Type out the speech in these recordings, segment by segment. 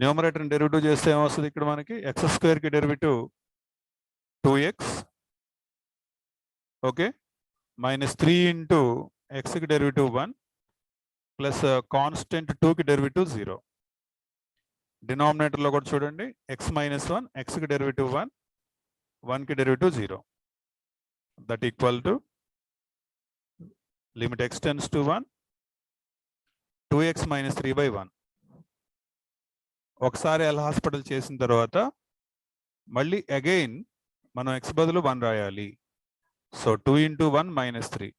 Numerator derivative చేస్తే ఏమొస్తుంది ఇక్కడ మనకి x² కి derivative 2x, okay, -3 into x కి డెరివేటివ్ 1 ప్లస్ కాన్స్టెంట్ 2 కి డెరివేటివ్ 0. డినామినేటర్లో కూడా చూడండి x - 1, x కి డెరివేటివ్ 1, 1 కి derivative 0. That equal to limit x tends to 1 2x - 3/1. ఒకసారి ఎల్ హాస్పిటల్ చేసిన తర్వాత మళ్ళీ అగైన్ మనం x బదులు 1 రాయాలి. సో 2 ఇంటూ 1 -3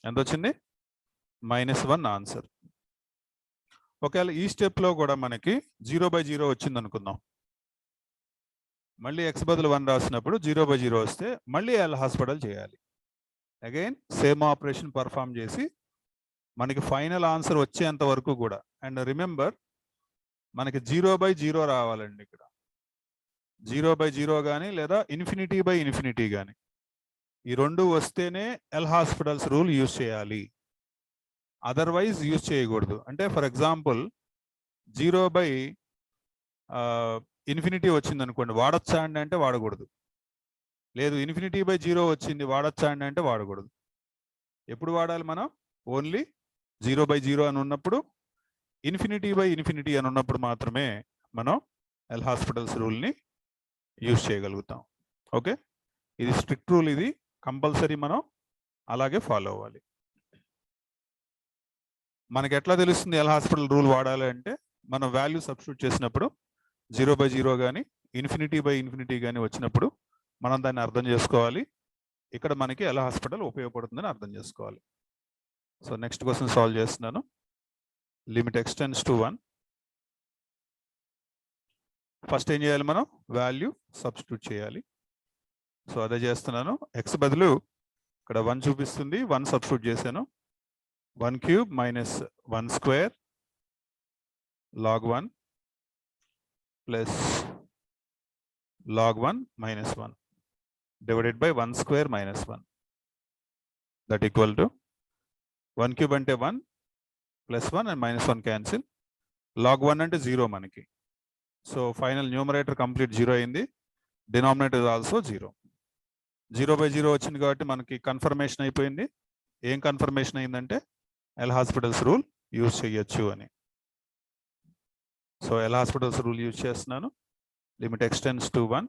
ఎంత వచ్చింది? -1 ఆన్సర్. ఒకవేళ ఈ స్టెప్లో కూడా మనకి 0/0 వచ్చింది అనుకుందాం. మళ్ళీ x బదులు 1 రాసినప్పుడు 0/0 వస్తే మళ్ళీ ఎల్ హాస్పిటల్ చేయాలి. అగైన్ సేమ్ ఆపరేషన్ పర్ఫామ్ చేసి మనకి ఫైనల్ ఆన్సర్ వచ్చేంత వరకు కూడా. అండ్ రిమెంబర్ మనకి 0/0 రావాలండి. ఇక్కడ 0/0 కానీ లేదా ∞/∞ కానీ ఈ రెండు వస్తేనే ఎల్ హాస్పిటల్స్ రూల్ యూజ్ చేయాలి, అదర్వైజ్ యూజ్ చేయకూడదు. అంటే ఫర్ ఎగ్జాంపుల్ 0/∞ వచ్చింది అనుకోండి, వాడచ్చా అండి అంటే వాడకూడదు. లేదు ∞/0 వచ్చింది వాడచ్చా అండి అంటే వాడకూడదు. ఎప్పుడు వాడాలి మనం? ఓన్లీ 0/0 అని ఉన్నప్పుడు, ∞/∞ అని ఉన్నప్పుడు మాత్రమే మనం ఎల్ హాస్పిటల్స్ రూల్ని యూజ్ చేయగలుగుతాం. ఓకే, ఇది స్ట్రిక్ట్ రూల్, ఇది కంపల్సరీ మనం అలాగే ఫాలో అవ్వాలి. మనకి ఎట్లా తెలుస్తుంది ఎల్ హాస్పిటల్ రూల్ వాడాలి అంటే, మనం వాల్యూ సబ్స్టిట్యూట్ చేసినప్పుడు 0/0 కానీ ∞/∞ కానీ వచ్చినప్పుడు మనం దాన్ని అర్థం చేసుకోవాలి. ఇక్కడ మనకి ఎల్ హాస్పిటల్ ఉపయోగపడుతుందని అర్థం చేసుకోవాలి. సో నెక్స్ట్ క్వశ్చన్ సాల్వ్ చేస్తున్నాను. Limit x tends to 1. First ఏం చేయాలి? మనం వాల్యూ సబ్స్టిట్యూట్ చేయాలి. సో అదే చేస్తున్నాను. x బదులు ఇక్కడ 1 చూపిస్తుంది, 1 సబ్స్టిట్యూట్ చేశాను. 1³ - 1² log 1 plus log 1 - 1 divided by 1² - 1. That equal to 1³ అంటే 1 ప్లస్ 1 అండ్ -1 క్యాన్సిల్. log 1 అంటే 0 మనకి. సో ఫైనల్ న్యూమరేటర్ కంప్లీట్ 0 అయింది, డినామినేటర్ ఆల్సో 0. 0/0 వచ్చింది కాబట్టి మనకి కన్ఫర్మేషన్ అయిపోయింది. ఏం కన్ఫర్మేషన్ అయిందంటే ఎల్ హాస్పిటల్స్ రూల్ యూజ్ చేయొచ్చు అని. So L Hospital's rule use చేస్తున్నాను. Limit x tends to 1.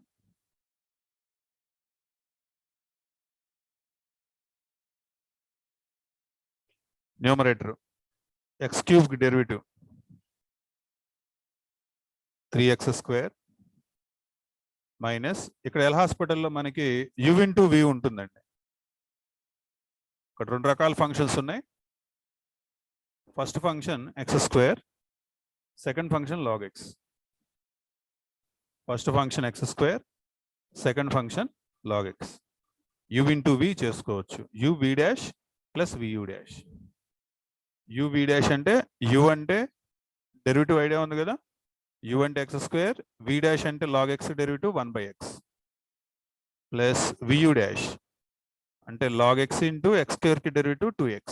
Numerator x³ కి డెరివేటివ్ 3x² మైనస్ ఇక్కడ ఎల్ హాస్పిటల్లో మనకి u ఇంటూ v ఉంటుందండి. ఇక్కడ రెండు రకాల ఫంక్షన్స్ ఉన్నాయి. First function x², second function log x. First function x², second function log x. u into v చేసుకోవచ్చు. uv' plus vu'. uv' అంటే u అంటే డెరివేటివ్ ఐడియా ఉంది కదా, u అంటే x², v' అంటే log x derivative 1/x plus vu' అంటే log x into x² కి derivative 2x.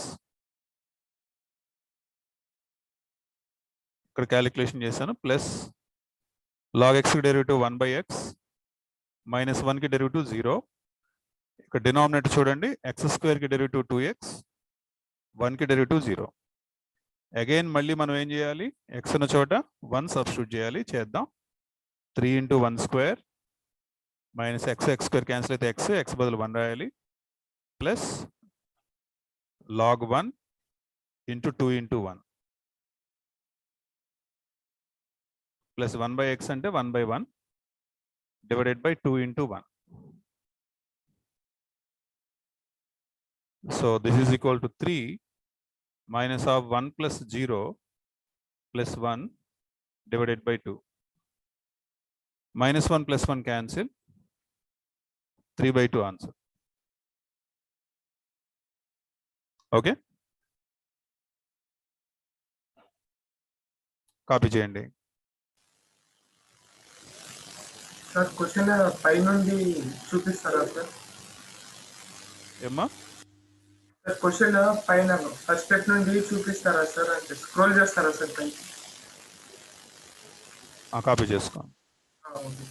ఇక్కడ క్యాలిక్యులేషన్ చేశాను. ప్లస్ log x కి డెరివేటివ్ 1/x మైనస్ 1 కి డెరివేటివ్ 0. ఇక్కడ డినామినేటర్ చూడండి, x² కి డెరివేటివ్ 2x, 1 కి డెరివేటివ్ 0. అగైన్ మళ్ళీ మనం ఏం చేయాలి? x ఉన్న చోట 1 సబ్స్టిట్యూట్ చేయాలి. చేద్దాం. 3 ఇంటూ 1² మైనస్ x² క్యాన్సిల్ అయితే x బదులు 1 రాయాలి. Plus log 1 into 2 into 1 plus 1/x అంటే 1/1 divided by 2 into 1. So this is equal to 3 minus of 1 plus 0 plus 1 divided by 2. -1 plus 1 cancel, 3/2 answer. Okay, copy చేయండి. Sir question పై నుండి చూపిస్తారా sir? ఏమ్మా? Sir question పైన first step నుండి చూపిస్తారా sir? అంటే scroll చేస్తారా సార్ పైకి? కాపీ చేసుకోండి. ఓకే.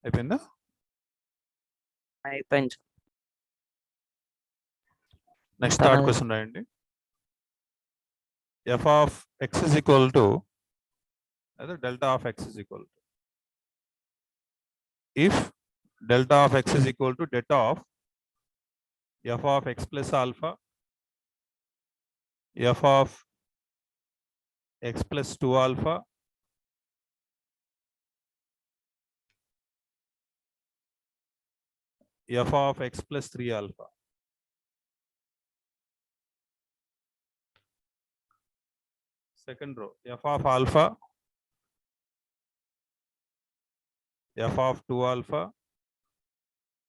అయిపోయిందా? అయిపోయింది. నెక్స్ట్ థర్డ్ క్వశ్చన్ రాయండి. f of x is equal to either delta of x is equal to, if delta of x is equal to det of f of x plus alpha, f of x plus 2 alpha, f of x plus 3 alpha. Second row, f of alpha, f of 2 alpha,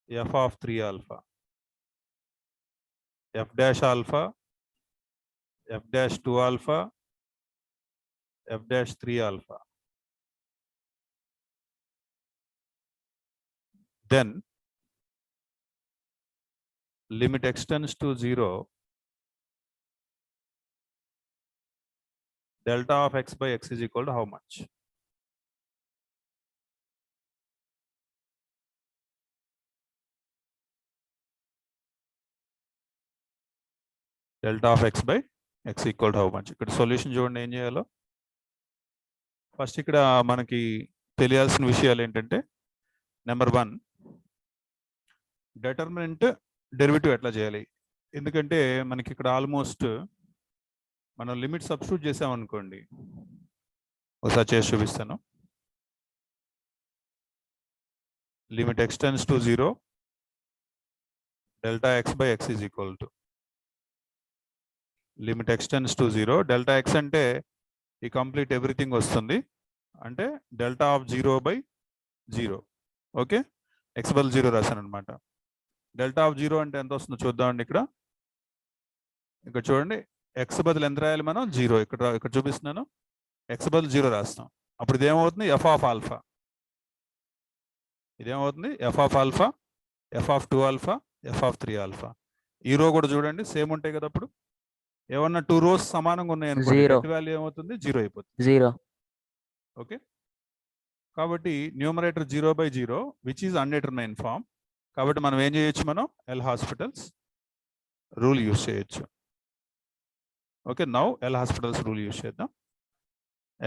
f of 3 alpha, f dash alpha, f dash 2 alpha, f dash 3 alpha. Then limit x tends to 0, delta of x by x is equal to how much? Delta of x by x equal to how much? ఇక్కడ solution చూడండి ఏం చేయాలో. First ఇక్కడ మనకి తెలియాల్సిన విషయాలు ఏంటంటే, number 1, determinant derivative ఎట్లా చేయాలి. ఎందుకంటే మనకి ఇక్కడ ఆల్మోస్ట్ మనం లిమిట్ సబ్స్టిట్యూట్ చేసామనుకోండి, ఒకసారి చేసి చూపిస్తాను. Limit x tends to 0, delta x by x is equal to, limit x tends to 0, delta x అంటే ఈ కంప్లీట్ ఎవ్రీథింగ్ వస్తుంది, అంటే delta of 0 by 0. Okay, x బదులు 0 రాశాను అనమాట. డెల్టా ఆఫ్ 0 అంటే ఎంత వస్తుందో చూద్దామండి. ఇక్కడ చూడండి, x బదులు ఎంత రాయాలి మనం? 0. ఇక్కడ చూపిస్తున్నాను, x బదులు 0 రాస్తాం. అప్పుడు ఇదేమవుతుంది? f of alpha. ఇదేమవుతుంది? f of alpha, f of 2 alpha, f of 3 alpha. ఈ రో కూడా చూడండి సేమ్ ఉంటాయి కదా. అప్పుడు ఏమన్నా 2 రోస్ సమానంగా ఉన్నాయి అనుకోండి, నెట్ వాల్యూ ఏమవుతుంది? 0 అయిపోతుంది. 0. ఓకే, కాబట్టి numerator 0 by 0 which is undetermined form. కాబట్టి మనం ఏం చేయొచ్చు? మనం ఎల్ హాస్పిటల్స్ రూల్ యూజ్ చేయొచ్చు. Okay, now L Hospital's rule use చేద్దాం.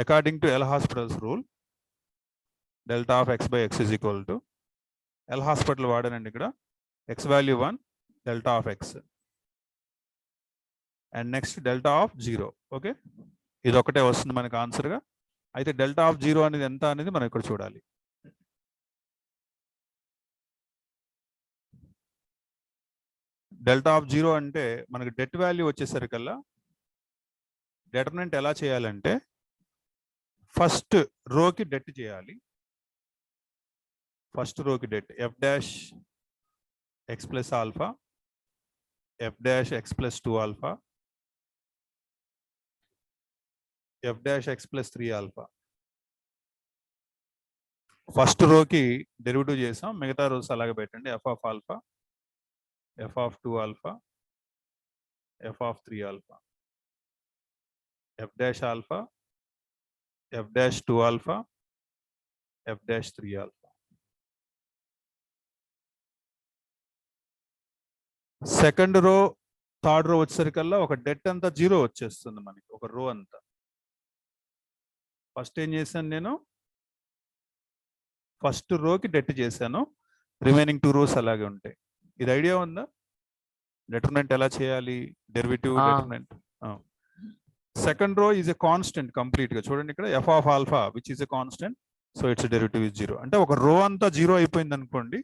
According to L Hospital's rule, delta of x by x is equal to, L Hospital వాడానండి ఇక్కడ, x value 1, delta of x. And next delta of 0. Okay, ఇది ఒకటే వస్తుంది మనకు ఆన్సర్గా. అయితే delta of 0 అనేది ఎంత అనేది మనం ఇక్కడ చూడాలి. డెల్టా ఆఫ్ 0 అంటే మనకి డెట్ వాల్యూ వచ్చేసరికల్లా డిటర్మినెంట్ ఎలా చేయాలంటే ఫస్ట్ రోకి డెట్ చేయాలి. ఫస్ట్ రోకి det F dash X plus alpha, F dash X plus 2 alpha, F dash X plus 3 alpha. First రోకి డెరివేటివ్ చేసాం, మిగతా రోస్ అలాగే పెట్టండి. F of alpha, F of 2 alpha, F of 3 alpha, F dash alpha, F dash 2 alpha, F dash 3 alpha. Second row third row వచ్చేసరికల్లా ఒక debt అంతా 0 వచ్చేస్తుంది మనకి, ఒక రో అంతా. ఫస్ట్ ఏం చేశాను నేను, ఫస్ట్ రోకి డెట్ చేశాను, రిమైనింగ్ 2 రోస్ అలాగే ఉంటాయి. ఇది ఐడియా ఉందా? డిటర్మినెంట్ ఎలా చేయాలి, derivative determinant. Second row is a constant complete గా. చూడండి ఇక్కడ F of alpha which is a constant, so it's derivative is 0. అంటే ఒక రో అంతా 0 అయిపోయింది అనుకోండి,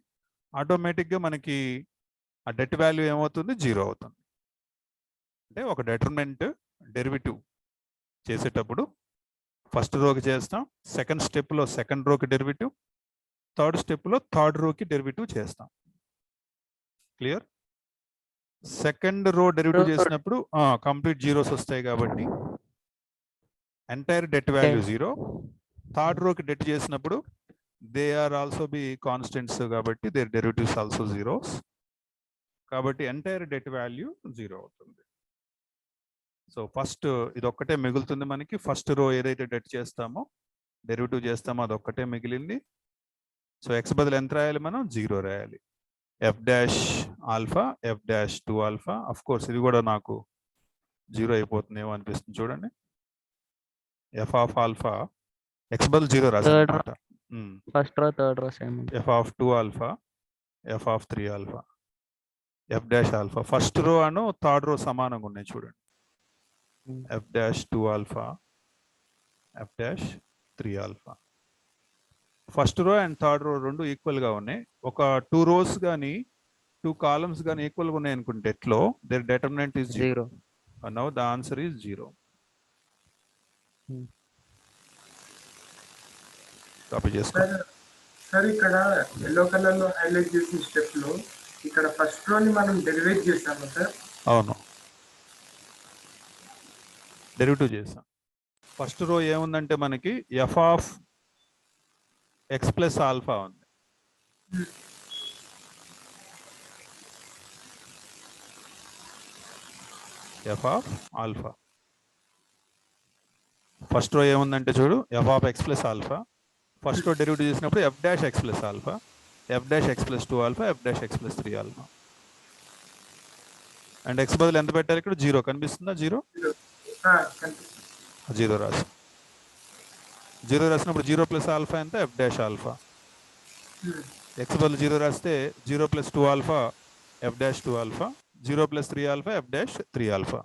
ఆటోమేటిక్ గా మనకి ఆ డెట్ వాల్యూ ఏమవుతుంది, 0 అవుతుంది. అంటే ఒక డిటర్మినెంట్ డెరివేటివ్ చేసేటప్పుడు ఫస్ట్ రోకి చేస్తాం, సెకండ్ స్టెప్లో సెకండ్ రోకి డెరివేటివ్, థర్డ్ స్టెప్లో థర్డ్ రోకి డెరివేటివ్ చేస్తాం. క్లియర్? సెకండ్ రో డెరివేటివ్ చేసినప్పుడు కంప్లీట్ జీరోస్ వస్తాయి కాబట్టి ఎంటైర్ డెట్ వాల్యూ 0. థర్డ్ రోకి డెట్ చేసినప్పుడు they are also be constants కాబట్టి దేర్ డెరివేటివ్స్ ఆల్సో జీరోస్, కాబట్టి ఎంటైర్ డెట్ వాల్యూ 0 అవుతుంది. సో ఫస్ట్ ఇది ఒక్కటే మిగులుతుంది మనకి. ఫస్ట్ రో ఏదైతే డెట్ చేస్తామో డెరివేటివ్ చేస్తామో అదొక్కటే మిగిలింది. సో ఎక్స్ బదులు ఎంత రాయాలి మనం, 0 రాయాలి. F dash alpha, F dash 2 alpha. Of course ఇది కూడా నాకు 0 అయిపోతుందేమో అనిపిస్తుంది. చూడండి, ఎఫ్ ఆఫ్ ఆల్ఫా ఎక్స్ బదులు 0 రాసానమాట. First row third row same. F of 2 alpha, F of 3 alpha, F dash alpha. First row అను థర్డ్ రో సమానంగా ఉన్నాయి చూడండి. F dash 2 alpha, F dash 3 alpha. First row and third row రెండు ఈక్వల్గా ఉన్నాయి. ఒక 2 రోస్ కానీ 2 కాలమ్స్ కానీ ఈక్వల్గా ఉన్నాయి అనుకుంటే ఎట్లో their determinant is 0. Now the answer is 0. Copy చేసుకో. సార్ ఇక్కడ ఎల్లో కలర్ లో హైలైట్ చేసిన స్టెప్ లో ఇక్కడ ఫస్ట్ రోని మనం డెరివేట్ చేసాము సార్. అవును, డెరివేటివ్ చేసాం. ఫస్ట్ రో ఏముందంటే మనకి F of X plus alpha ఉంది. F of alpha. First row ఏముందంటే చూడు, F of X plus alpha. First row derivative చేసినప్పుడు F dash X plus alpha, F dash X plus 2 alpha, F dash X plus 3 alpha. And X బదులు ఎంత పెట్టాలి ఇక్కడ, 0 కనిపిస్తుందా? 0 రాసి 0 రాసినప్పుడు 0 ప్లస్ ఆల్ఫా ఎంత, ఎఫ్ డాష్ ఆల్ఫా. ఎక్స్ బదులు 0 రాస్తే 0 plus 2 alpha, F dash 2 alpha, 0 plus 3 alpha, F dash 3 alpha.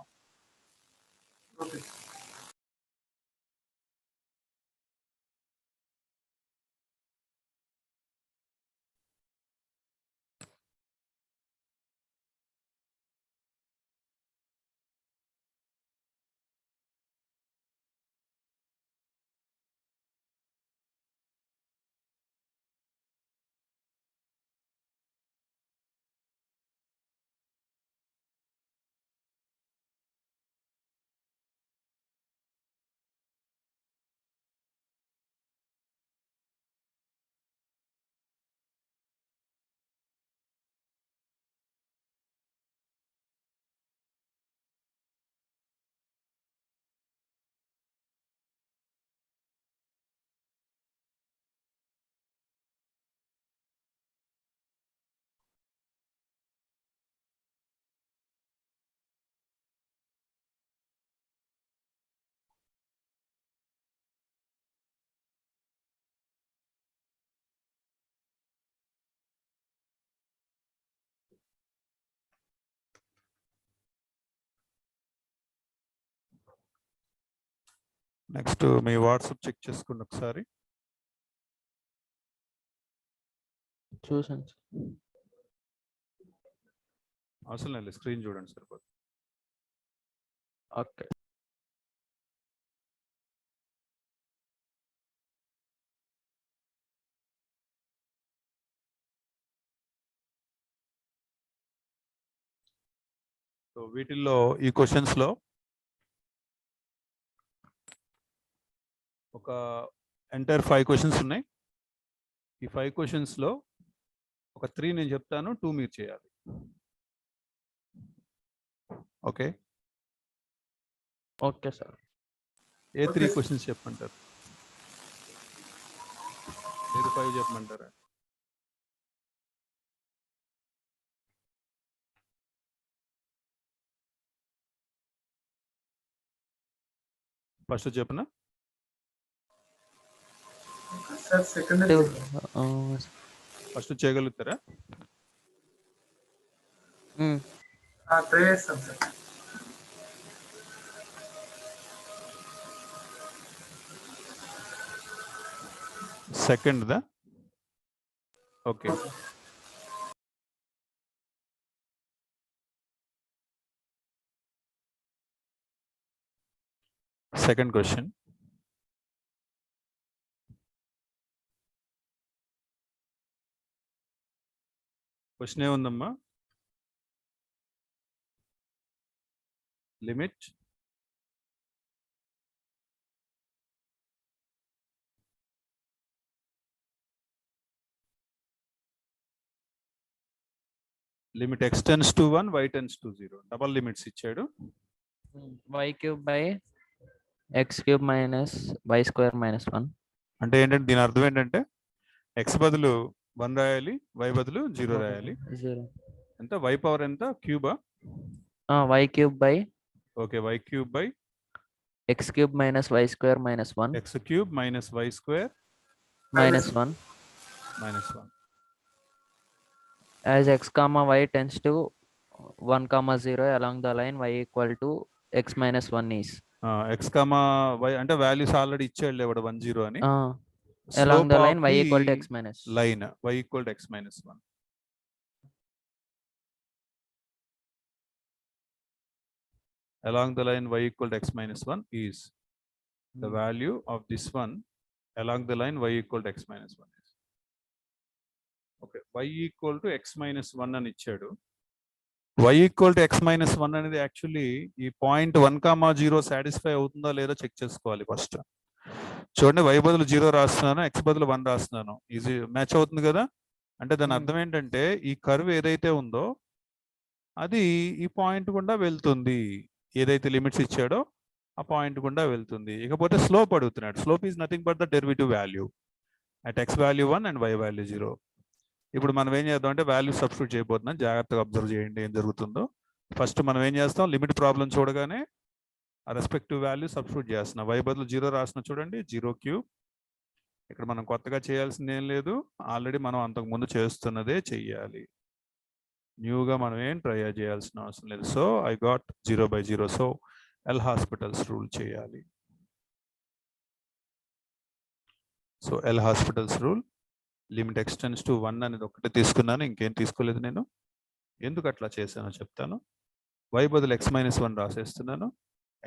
Next మీ వాట్సాప్ చెక్ చేసుకోండి ఒకసారి. చూసాను. అవసరం లేదు, స్క్రీన్ చూడండి సరిపోతుంది. ఓకే. సో వీటిల్లో ఈ క్వశ్చన్స్ లో ఒక ఎంటైర్ 5 క్వశ్చన్స్ ఉన్నాయి. ఈ 5 క్వశ్చన్స్ లో ఒక 3 నేను చెప్తాను, 2 మీరు చేయాలి. Okay okay sir. ఏ 3 Okay. క్వశ్చన్స్ చెప్పమంటారు? ఏది 5 చెప్పమంటారా? ఫస్ట్ చెప్పనా? సార్ సెకండ్ ఫస్ట్ చేయగలుగుతారా? ట్రై చేస్తాం సార్. సెకండ్ దా? ఓకే. Second question. క్వశ్చన్ ఏముందమ్మా? Limit limit x tends to 1, y tends to 0. Double limits ఇచ్చాడు. y³ by x³ minus y² minus 1. అంటే ఏంటంటే దీని అర్థం ఏంటంటే x బదులు 1 రాయాలి, y బదులు 0 రాయాలి. 0. ఎంత? y పవర్ ఎంత? Cuba? y³ by okay, y cube by x³ minus y² minus 1 x cube minus y square minus 1. Minus 1. As x comma y tends to 1 comma 0 along the line y equal to x minus 1 is. x comma y అంటే values already ఇచ్చాడు వాడు 1 0 అని. Along the line y equal to x minus. Line y equal to x minus 1. Along the line y equal to x minus 1 is the value of this one along the line y equal to x minus 1 is. Okay, y equal to x minus 1 అని ఇచ్చాడు. y equal to x minus 1 అనేది actually ఈ point 1,0 satisfy అవుతుందా లేదో check చేసుకోవాలి first. చూడండి, y బదులు 0 రాస్తున్నాను, x బదులు 1 రాస్తున్నాను. ఈజీ మ్యాచ్ అవుతుంది కదా. అంటే దాని అర్థం ఏంటంటే ఈ కర్వ్ ఏదైతే ఉందో అది ఈ పాయింట్ గుండా వెళ్తుంది. ఏదైతే లిమిట్స్ ఇచ్చాడో ఆ పాయింట్ గుండా వెళ్తుంది. ఇకపోతే స్లోప్ అడుగుతున్నాడు. Slope is nothing but the derivative value at x value 1 and y value 0. ఇప్పుడు మనం ఏం చేద్దాం అంటే వాల్యూ సబ్స్టిట్యూట్ చేయబోతున్నాం. జాగ్రత్తగా అబ్జర్వ్ చేయండి ఏం జరుగుతుందో. ఫస్ట్ మనం ఏం చేస్తాం, లిమిట్ ప్రాబ్లం చూడగానే ఆ రెస్పెక్టివ్ వాల్యూ సబ్స్టిట్యూట్ చేస్తున్నాం. y బదులు 0 రాసిన చూడండి, 0 క్యూబ్. ఇక్కడ మనం కొత్తగా చేయాల్సింది ఏం లేదు, ఆల్రెడీ మనం అంతకు ముందు చేస్తున్నదే చెయ్యాలి. న్యూగా మనం ఏం ట్రై చేయాల్సిన అవసరం లేదు. So I got 0/0. So L Hospital's rule చేయాలి. So L Hospital's rule limit x tends to 1 అనేది ఒకటే తీసుకున్నాను, ఇంకేం తీసుకోలేదు నేను. ఎందుకు అట్లా చేశానో చెప్తాను. y బదులు x minus 1 రాసేస్తున్నాను,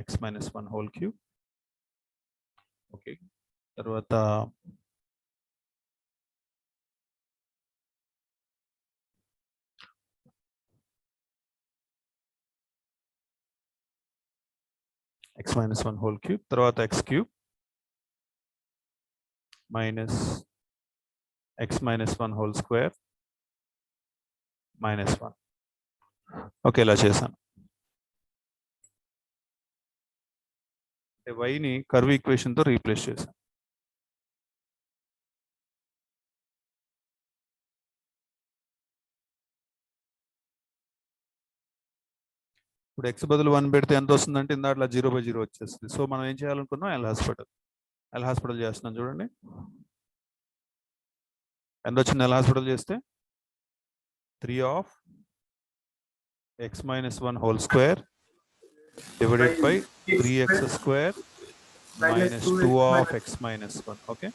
x minus 1 whole cube. Okay, తర్వాత x minus 1 హోల్ క్యూబ్, తర్వాత x cube minus x minus 1 whole square minus 1. Okay, ఇలా చేశాను. అంటే వైని కర్వ్ ఈక్వేషన్తో రీప్లేస్ చేశాను. ఇప్పుడు x బదులు 1 పెడితే ఎంత వస్తుందంటే ఇందాట్లా 0/0 వచ్చేస్తుంది. సో మనం ఏం చేయాలనుకున్నాం, ఎల్ హాస్పిటల్ చేస్తున్నాం. చూడండి ఎంత వచ్చింది ఎల్ హాస్పిటల్ చేస్తే, 3 of x minus 1 whole square divided by 3x square minus -2 two x of minus X minus 1. Okay,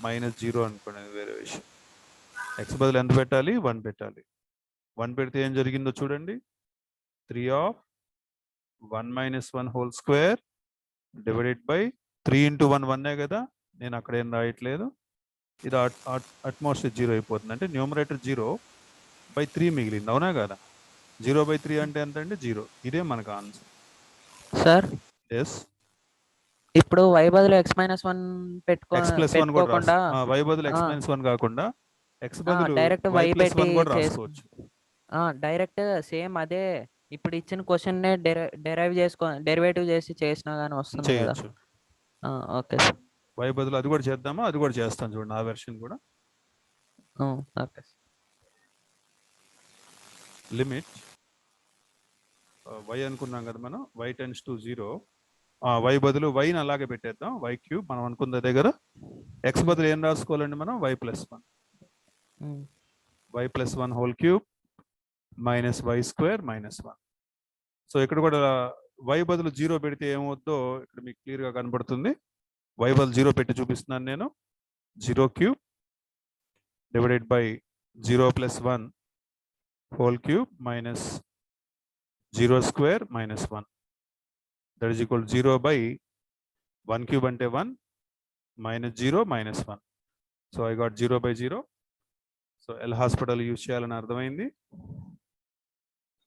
-0 అనుకోండి, వేరే విషయం. ఎక్స్ బదులు ఎంత పెట్టాలి? 1 పెట్టాలి. 1 పెడితే ఏం జరిగిందో చూడండి. 3 of 1 minus 1 whole square divided by 3 into 1 1 కదా, నేను అక్కడ ఏం రాయట్లేదు. ఇది అట్మోస్ట్ 0 అయిపోతుంది. అంటే న్యూమరేటర్ 0/3 మిగిలింది, అవునా కదా? 0/3 అంటే ఎంత అండి? 0. ఇదే మనకు ఆన్సర్. సార్ ఎస్, ఇప్పుడు y బదులు x మైనస్ 1 ఎక్స్ ప్లస్ 1 కూడా రాసు. పెట్టుకోకుండా వై బదులు ఎక్స్ మైనస్ 1 కాకుండా ఎక్స్ బదులు డైరెక్ట్ వై y ప్లస్ పెట్టి 1 కూడా రాసుకోవచ్చు. డైరెక్ట్ సేమ్ అదే ఇప్పుడు ఇచ్చిన క్వశ్చన్ నే డెరివేటివ్ చేసి చేసినా గానీ వస్తుంది కదా. చేయొచ్చు. Okay sir. వై బదులు అది కూడా చేద్దామా? అది కూడా చేస్తాను చూడండి, ఆ వెర్షన్ కూడా. ఓకే. లిమిట్ వై అనుకున్నాం కదా మనం, y టెన్స్ టు 0. వై బదులు వైని అలాగే పెట్టేద్దాం, వై క్యూబ్ మనం అనుకున్న దగ్గర. ఎక్స్ బదులు ఏం రాసుకోవాలండి మనం? Y plus 1. Y plus 1 whole cube minus Y square minus 1. So ఇక్కడ కూడా వై బదులు 0 పెడితే ఏమవుద్దో ఇక్కడ మీకు క్లియర్గా కనబడుతుంది. వై బదులు 0 పెట్టి చూపిస్తున్నాను నేను. 0 cube divided by 0 plus 1 whole cube minus 0 square minus 1. That is equal 0/1 cube అంటే 1 -0 -1. So I got 0/0. So L Hospital use చేయాలని అర్థమైంది.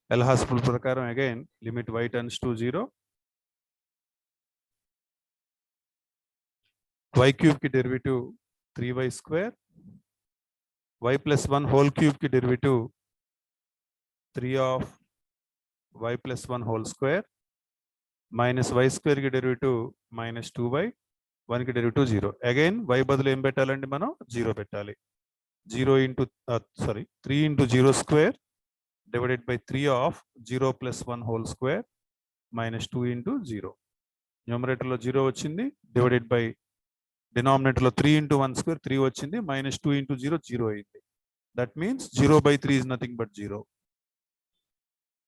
ఎల్ హాస్పిటల్ ప్రకారం again limit y tends to 0. y cube కి derivative 3y square. y plus 1 whole cube కి derivative 3 of y plus 1 whole square minus y square కి derivative -2y, 1 కి derivative 0. Again y బదులు ఏం పెట్టాలండి మనం? 0 పెట్టాలి. 3 into 0 square divided by 3 of 0 plus 1 whole square -2 into 0. న్యూమరేటర్లో 0 వచ్చింది, డివైడెడ్ బై డినామినేటర్లో 3 ఇంటూ 1 స్క్వేర్ 3 వచ్చింది, -2 ఇంటూ 0 0 అయింది. That means 0/3 is nothing but 0.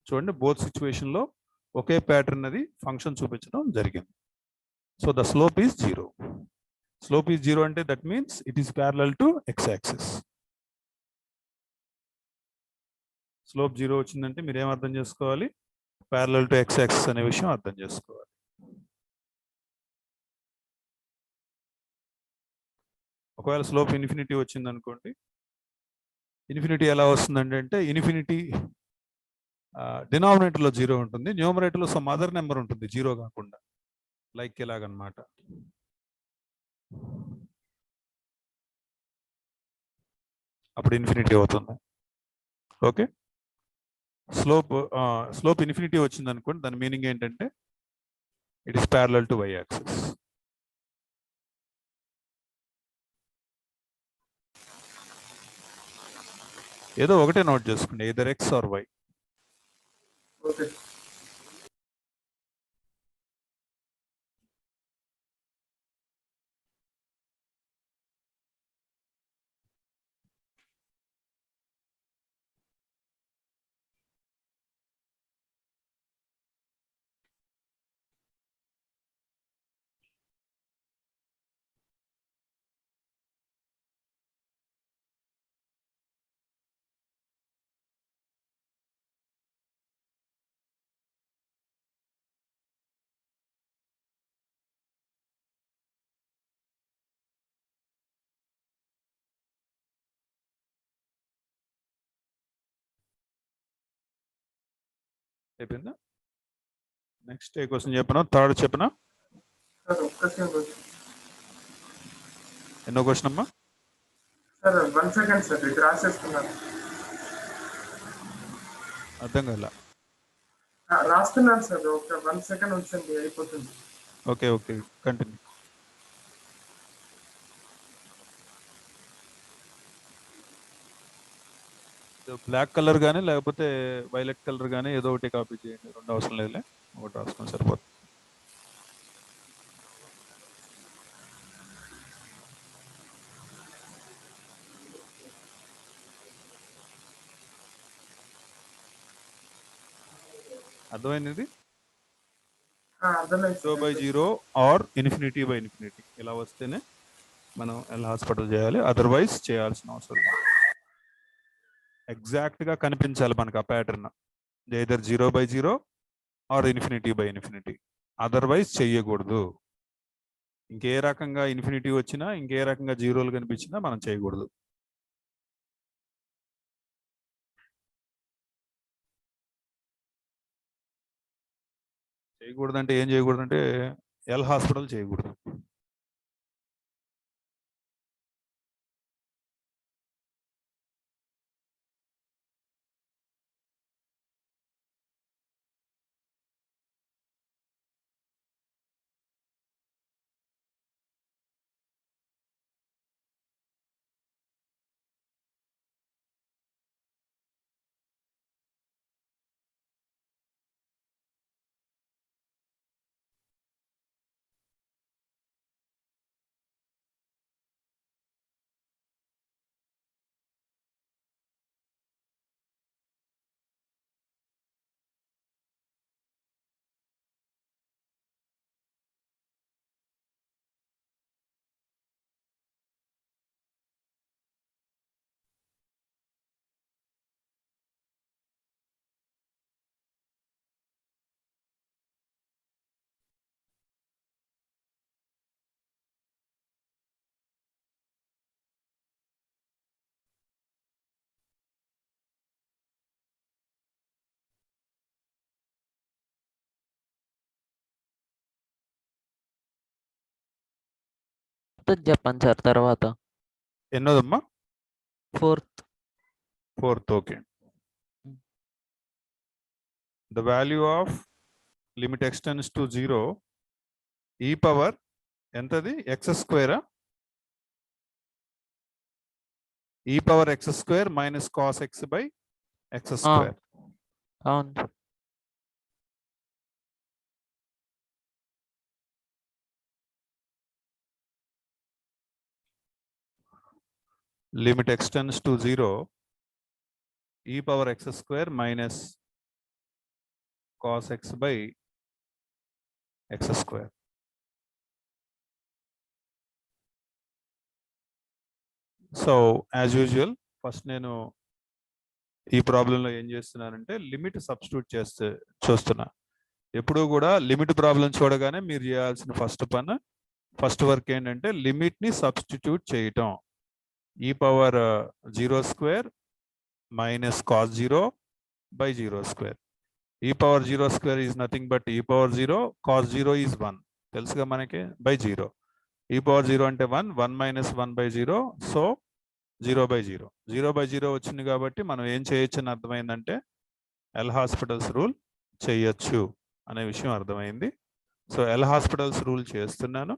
చూడండి, బోత్ సిచ్యువేషన్లో ఒకే ప్యాటర్న్ అది ఫంక్షన్ చూపించడం జరిగింది. So the slope is 0. Slope is 0 అంటే that means it is parallel to X axis. Slope 0 వచ్చిందంటే మీరు ఏం అర్థం చేసుకోవాలి? ప్యారలల్ టు ఎక్స్ యాక్సిస్ అనే విషయం అర్థం చేసుకోవాలి. ఒకవేళ స్లోప్ ఇన్ఫినిటీ వచ్చింది అనుకోండి, ఇన్ఫినిటీ ఎలా వస్తుందండి అంటే ఇన్ఫినిటీ డినామినేటర్లో 0 ఉంటుంది, న్యూమరేటర్లో సమ్ అదర్ నెంబర్ ఉంటుంది 0 కాకుండా, లైక్ ఇలాగనమాట. అప్పుడు ఇన్ఫినిటీ అవుతుంది. ఓకే, స్లోప్ ఇన్ఫినిటీ వచ్చింది అనుకోండి, దాని మీనింగ్ ఏంటంటే it is parallel to Y axis. ఏదో ఒకటే నోట్ చేసుకోండి, either x or y. Okay. అయిపోయిందా? నెక్స్ట్ ఏ క్వశ్చన్ చెప్పనా? థర్డ్ చెప్పనా? సార్ ఒక్కసారి ఎన్నో క్వశ్చన్ అమ్మా? సార్ 1 సెకండ్ సార్, ఇది రాసేస్తున్నాను. అర్థం కాల. రాస్తున్నాను సార్, ఒక 1 సెకండ్ ఉంచండి, అయిపోతుంది. Okay okay, continue. Black colour కానీ లేకపోతే వైలెట్ కలర్ కానీ ఏదో ఒకటి కాపీ చేయండి, రెండు అవసరం లేదులే, ఒకటి రాసుకొని సరిపోతుంది. అర్థమైంది? అర్థమైంది 0/0 ఆర్ ఇన్ఫినిటీ బై ఇన్ఫినిటీ ఇలా వస్తేనే మనం ఎల్ హాస్పిటల్ చేయాలి, అదర్వైజ్ చేయాల్సిన అవసరం లేదు. ఎగ్జాక్ట్గా కనిపించాలి మనకు ఆ pattern, either 0/0 or infinity by infinity, otherwise చెయ్యకూడదు. ఇంకే రకంగా ఇన్ఫినిటీ వచ్చినా, ఇంకే రకంగా జీరోలు కనిపించినా మనం చేయకూడదు. చేయకూడదంటే ఏం చేయకూడదంటే ఎల్ హాస్పిటల్ చేయకూడదు. చెప్పండి సార్ తర్వాత. ఎన్నోదమ్మా? Fourth. Okay. The value of limit x tends to 0 e power ఎంతది x స్క్వేరా, e power x square minus cos x by x square. అవును. లిమిట్ x tends to 0 e power x square minus cos x by x square. So as usual first నేను ఈ ప్రాబ్లంలో ఏం చేస్తున్నానంటే limit substitute చేస్తే చూస్తున్నా. ఎప్పుడూ కూడా లిమిట్ ప్రాబ్లం చూడగానే మీరు చేయాల్సిన ఫస్ట్ వర్క్ ఏంటంటే లిమిట్ని సబ్స్టిట్యూట్ చేయటం. E power 0 square minus cos 0 by 0 square. E power 0 square is nothing but e power 0, cos 0 is 1 తెలుసుగా మనకి, బై 0. ఈ పవర్ 0 అంటే 1, 1 మైనస్ 1/0, సో 0/0. 0/0 వచ్చింది కాబట్టి మనం ఏం చేయొచ్చు అని అర్థమైందంటే ఎల్ హాస్పిటల్స్ రూల్ చేయొచ్చు అనే విషయం అర్థమైంది. సో ఎల్ హాస్పిటల్స్ రూల్ చేస్తున్నాను.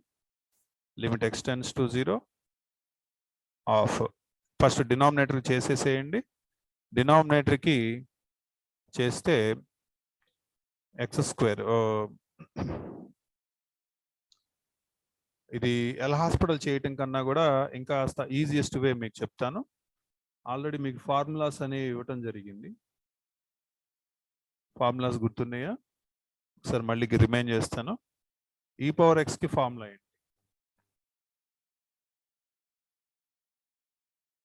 Limit x tends to 0 of, first denominator చేసేసేయండి. డినామినేటర్కి చేస్తే x స్క్వేర్, ఇది ఎల్ హాస్పిటల్ చేయటం కన్నా కూడా ఇంకా ఈజియెస్ట్ వే మీకు చెప్తాను. ఆల్రెడీ మీకు ఫార్ములాస్ అనేవి ఇవ్వటం జరిగింది. ఫార్ములాస్ గుర్తున్నాయా? ఒకసారి మళ్ళీ రిమైండ్ చేస్తాను. ఈ పవర్ ఎక్స్కి ఫార్ములా ఏంటి?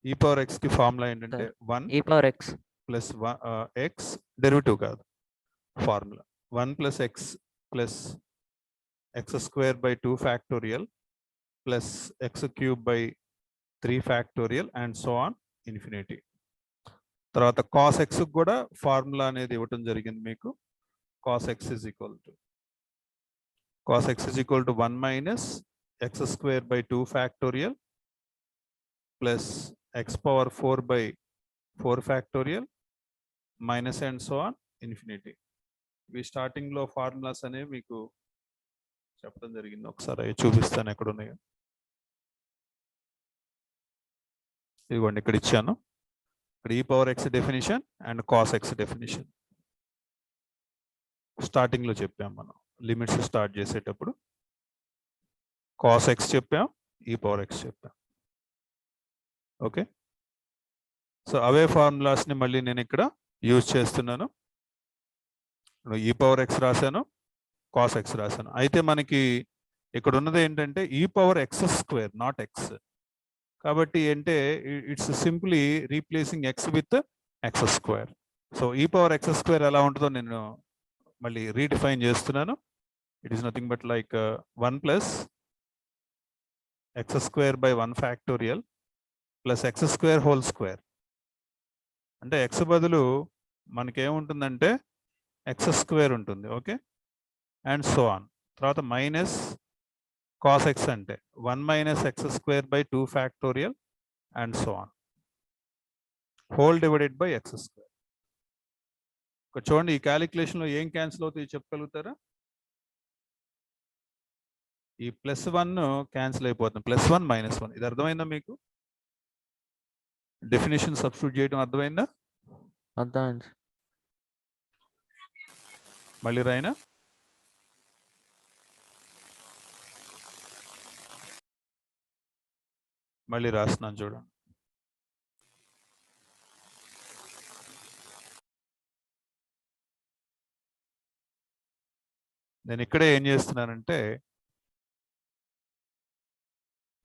ఈ పవర్ ఎక్స్కి ఫార్ములా ఏంటంటే 1 e power x plus X derivative కాదు, formula 1 plus X plus X square by 2 factorial plus X cube by 3 factorial and so on infinity. తర్వాత కాస్ ఎక్స్ కూడా ఫార్ములా అనేది ఇవ్వటం జరిగింది మీకు. Cos X is equal to 1 minus X square by 2 factorial plus X power 4 by 4 factorial minus and so on infinity. ఇవి స్టార్టింగ్లో formulas అనేవి మీకు చెప్పడం జరిగింది. ఒకసారి అవి చూపిస్తాను ఎక్కడ ఉన్నాయో. ఇదిగోండి ఇక్కడ ఇచ్చాను. ఇక్కడ ఈ power X definition and cos X definition స్టార్టింగ్లో చెప్పాం. మనం లిమిట్స్ స్టార్ట్ చేసేటప్పుడు కాస్ ఎక్స్ చెప్పాం, ఈ పవర్ ఎక్స్ చెప్పాం. ఓకే, సో అవే ఫార్ములాస్ని మళ్ళీ నేను ఇక్కడ యూజ్ చేస్తున్నాను. ఈ పవర్ ఎక్స్ రాశాను, కాస్ ఎక్స్ రాశాను. అయితే మనకి ఇక్కడ ఉన్నది ఏంటంటే ఈ power X square not X. కాబట్టి అంటే it's simply replacing X with X square. So ఈ పవర్ ఎక్స్ స్క్వేర్ ఎలా ఉంటుందో నేను మళ్ళీ రీడిఫైన్ చేస్తున్నాను. It is nothing but like 1 plus X square by 1 factorial plus X square whole square. అంటే X బదులు మనకేముంటుందంటే ఎక్స్ స్క్వేర్ ఉంటుంది. Okay, and so on. తర్వాత మైనస్ కాస్ ఎక్స్ అంటే 1 minus X square by 2 factorial and so on whole divided by X square. ఇక్కడ చూడండి, ఈ క్యాలిక్యులేషన్లో ఏం cancel అవుతాయి చెప్పగలుగుతారా? ఈ +1 క్యాన్సిల్ అయిపోతుంది. +1 -1. ఇది అర్థమైందా మీకు? డెఫినేషన్ సబ్స్టిట్యూట్ చేయడం అర్థమైందా? అర్థమైంది. మళ్ళీ రాయినా? మళ్ళీ రాస్తున్నాను చూడండి. నేను ఇక్కడే ఏం చేస్తున్నానంటే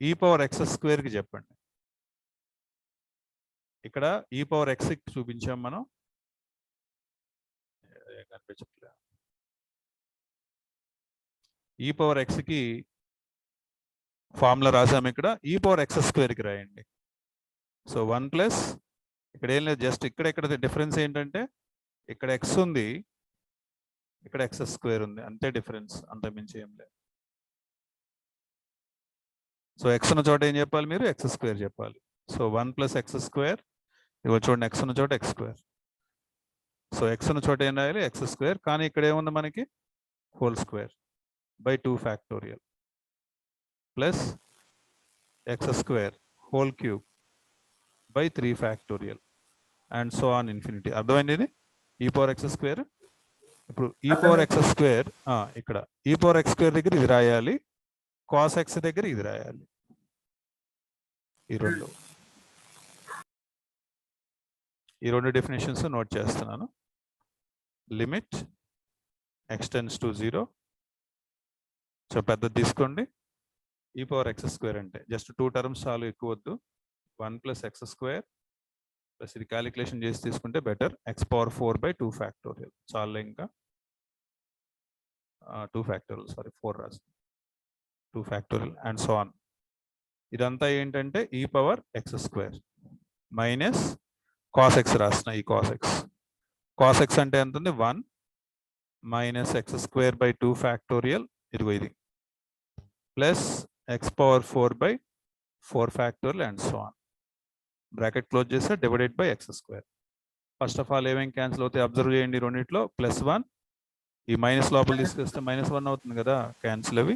ఈ పవర్ ఎక్స్ స్క్వేర్కి చెప్పండి. ఇక్కడ ఈ పవర్ ఎక్స్కి చూపించాం మనం. కనిపించట్లే. ఈ పవర్ ఎక్స్కి ఫార్ములా రాసాము. ఇక్కడ ఈ పవర్ ఎక్స్ స్క్వేర్కి రాయండి. సో 1 ప్లస్ ఇక్కడ ఏం లేదు, జస్ట్ ఇక్కడ డిఫరెన్స్ ఏంటంటే ఇక్కడ ఎక్స్ ఉంది, ఇక్కడ ఎక్స్ స్క్వేర్ ఉంది, అంతే డిఫరెన్స్, అంత మించి ఏం లేదు. సో ఎక్స్ ఉన్న చోట ఏం చెప్పాలి మీరు? ఎక్స్ స్క్వేర్ చెప్పాలి. సో 1 ప్లస్ ఎక్స్ స్క్వేర్, ఇవ్వ చూడండి, ఎక్స్ ఉన్న చోట ఎక్స్ స్క్వేర్. సో ఎక్స్ ఉన్న చోట ఏం రాయాలి? X square. కానీ ఇక్కడ ఏముంది మనకి? Whole square by 2 factorial plus X square whole cube by 3 factorial and so on infinity. అర్థమైంది ఇది? ఈ పవర్ ఎక్స్ స్క్వేర్. ఇప్పుడు ఈ పవర్ ఎక్స్ స్క్వేర్ ఇక్కడ ఈ పవర్ ఎక్స్ స్క్వేర్ దగ్గర ఇది రాయాలి, కాస్ ఎక్స్ దగ్గర ఇది రాయాలి. ఈ రెండు డెఫినేషన్స్ నోట్ చేస్తున్నాను. Limit x tends to 0. So పెద్దది తీసుకోండి. ఈ పవర్ ఎక్స్ స్క్వేర్ అంటే జస్ట్ 2 టర్మ్స్ చాలు, ఎక్కువ వద్దు. 1 ప్లస్ ఎక్స్ స్క్వేర్ ప్లస్ ఇది క్యాలిక్యులేషన్ చేసి తీసుకుంటే better. X power 4 by 2 factorial చాలు. ఇంకా 2 ఫ్యాక్టోరియల్, సారీ 4 రాసు, 2 ఫ్యాక్టోరియల్ అండ్ సో ఆన్. ఇదంతా ఏంటంటే ఈ power X square minus cos X రాసిన ఈ కాస్ ఎక్స్. కాస్ ఎక్స్ అంటే ఎంత ఉంది? 1 minus X square by 2 factorial, ఇదిగో ఇది, plus X power 4 by 4 factorial and so on. Bracket close చేస్తే divided by X square. First of all ఏమేమి cancel అవుతాయి అబ్జర్వ్ చేయండి. రెండిట్లో +1, ఈ మైనస్ లోపల తీసుకొస్తే -1 అవుతుంది కదా, క్యాన్సిల్ అవి.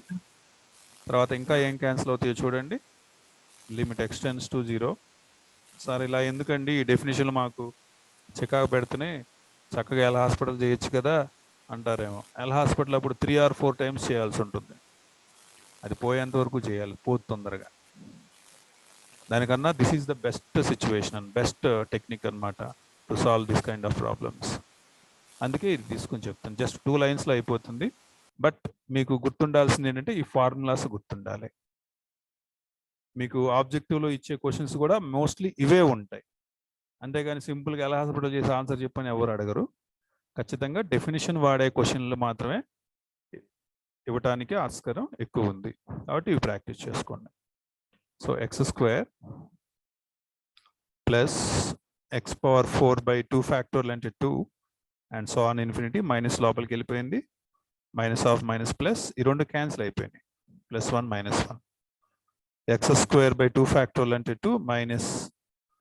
తర్వాత ఇంకా ఏం క్యాన్సిల్ అవుతాయో చూడండి. Limit x tends to 0. Sir ఇలా ఎందుకండి ఈ డెఫినేషన్లు మాకు చికాకు పెడుతూనే, చక్కగా ఎల్ హాస్పిటల్ చేయొచ్చు కదా అంటారేమో. ఎల్ హాస్పిటల్ అప్పుడు 3 or 4 టైమ్స్ చేయాల్సి ఉంటుంది. అది పోయేంత వరకు చేయాలి, పోతు తొందరగా. దానికన్నా this is the best situation and best technique అనమాట to solve this kind of problems. అందుకే ఇది తీసుకొని చెప్తాను. జస్ట్ 2 లైన్స్లో అయిపోతుంది. బట్ మీకు గుర్తుండాల్సింది ఏంటంటే ఈ ఫార్ములాస్ గుర్తుండాలి. మీకు ఆబ్జెక్టివ్లో ఇచ్చే క్వశ్చన్స్ కూడా మోస్ట్లీ ఇవే ఉంటాయి. అంతేగాని సింపుల్గా ఎలా హాస్పిటల్ చేసి ఆన్సర్ చెప్పని ఎవరు అడగరు. ఖచ్చితంగా డెఫినేషన్ వాడే క్వశ్చన్లు మాత్రమే ఇవ్వటానికి ఆస్కారం ఎక్కువ ఉంది. కాబట్టి ఇవి ప్రాక్టీస్ చేసుకోండి. So X square plus X power 4 by 2 factorial అంటే 2 and so on infinity. Minus లోపలికి వెళ్ళిపోయింది, మైనస్ ఆఫ్ మైనస్ ప్లస్, ఈ రెండు క్యాన్సిల్ అయిపోయినాయి. +1 -1. ఎక్స్ స్క్వేర్ బై 2 ఫ్యాక్టోరియల్ అంటే 2 minus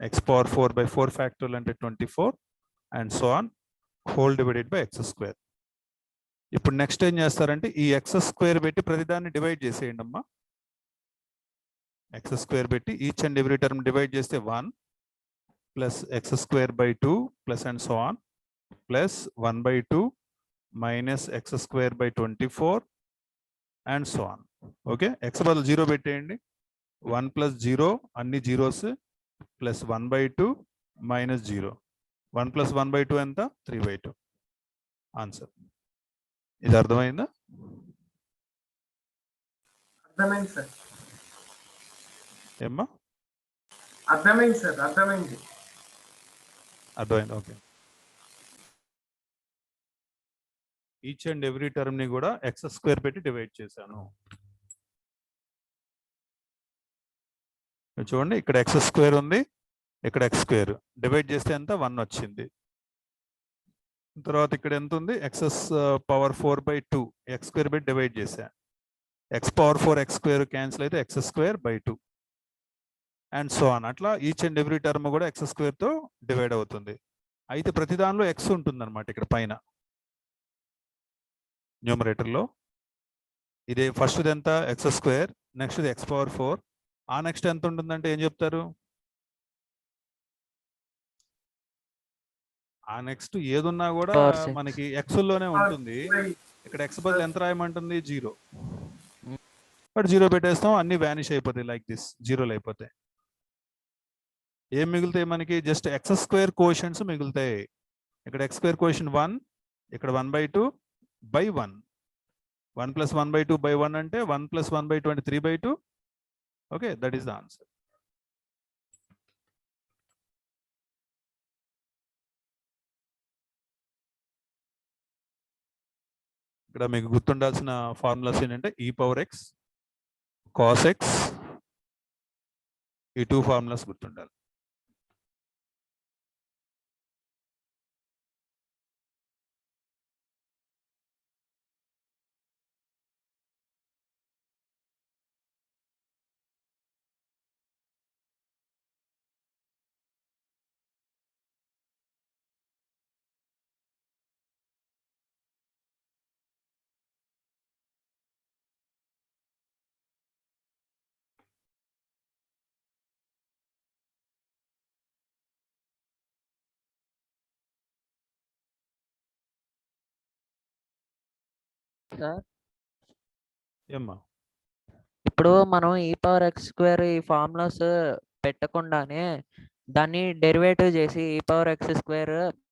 X power 4 by 4 factorial అంటే 24 and so on whole divided by X square. ఇప్పుడు next ఏం చేస్తారంటే ఈ ఎక్స్ స్క్వేర్ పెట్టి ప్రతిదాన్ని డివైడ్ చేసేయండి అమ్మా. ఎక్స్ స్క్వేర్ పెట్టి each and every term divide చేస్తే 1 plus X square by 2 plus and so on plus 1/2 minus X square by 24 and so on. Okay, X బదులు 0 పెట్టేయండి. 1 ప్లస్ 0 అన్ని జీరోస్ ప్లస్ 1/2 మైనస్ 0. 1 ప్లస్ 1/2 ఎంత? 3/2 answer. ఇది అర్థమైందా? అర్థమైంది sir. ఏమ్మా అర్థమైంది సార్. అర్థమైంది. అర్థమైంది. Okay. Each and every term ని కూడా ఎక్స్ స్క్వేర్ పెట్టి డివైడ్ చేశాను. చూడండి ఇక్కడ ఎక్స్ స్క్వేర్ ఉంది, ఇక్కడ ఎక్స్ స్క్వేర్ డివైడ్ చేస్తే ఎంత 1 వచ్చింది. తర్వాత ఇక్కడ ఎంత ఉంది ఎక్స్ పవర్ 4/2 ఎక్స్ స్క్వేర్ పెట్టి డివైడ్ చేశా. X power 4 X square cancel అయితే X square by 2 and so on. అట్లా ఈచ్ అండ్ ఎవ్రీ టర్మ్ కూడా ఎక్స్ స్క్వేర్ తో డివైడ్ అవుతుంది. అయితే ప్రతి దానిలో ఎక్స్ ఉంటుంది అనమాట. ఇక్కడ పైన న్యూమరేటర్లో ఇది ఫస్ట్ ఎంత ఎక్స్ స్క్వేర్, నెక్స్ట్ ఇది ఎక్స్ పవర్ 4, ఆ నెక్స్ట్ ఎంత ఉంటుందంటే ఏం చెప్తారు? ఆ నెక్స్ట్ ఏదున్నా కూడా Power six. మనకి ఎక్స్ లోనే ఉంటుంది. ఇక్కడ ఎక్స్ బదులు ఎంత రాయమంటుంది? 0. బట్ 0 పెట్టేస్తాం, అన్ని వ్యానిష్ అయిపోతాయి లైక్ దిస్, జీరోలు అయిపోతాయి. ఏం మిగులుతాయి మనకి? జస్ట్ ఎక్స్ స్క్వేర్ కోషన్స్ మిగులుతాయి. ఇక్కడ ఎక్స్ స్క్వేర్ కోషన్ 1, ఇక్కడ 1/2 by 1. 1 + 1/2 by 1 అంటే 1 + 1/2 అంటే 3/2. Okay, that is the answer. ఇక్కడ మీకు గుర్తుండాల్సిన ఫార్ములాస్ ఏంటంటే e power x, cos x, ఈ 2 ఫార్ములాస్ గుర్తుండాలి. సార్ ఏమ్మా ఇప్పుడు మనం e⁻x² ఈ ఫార్ములాస్ పెట్టకుండానే దాన్ని డెరివేటివ్ చేసి e⁻x²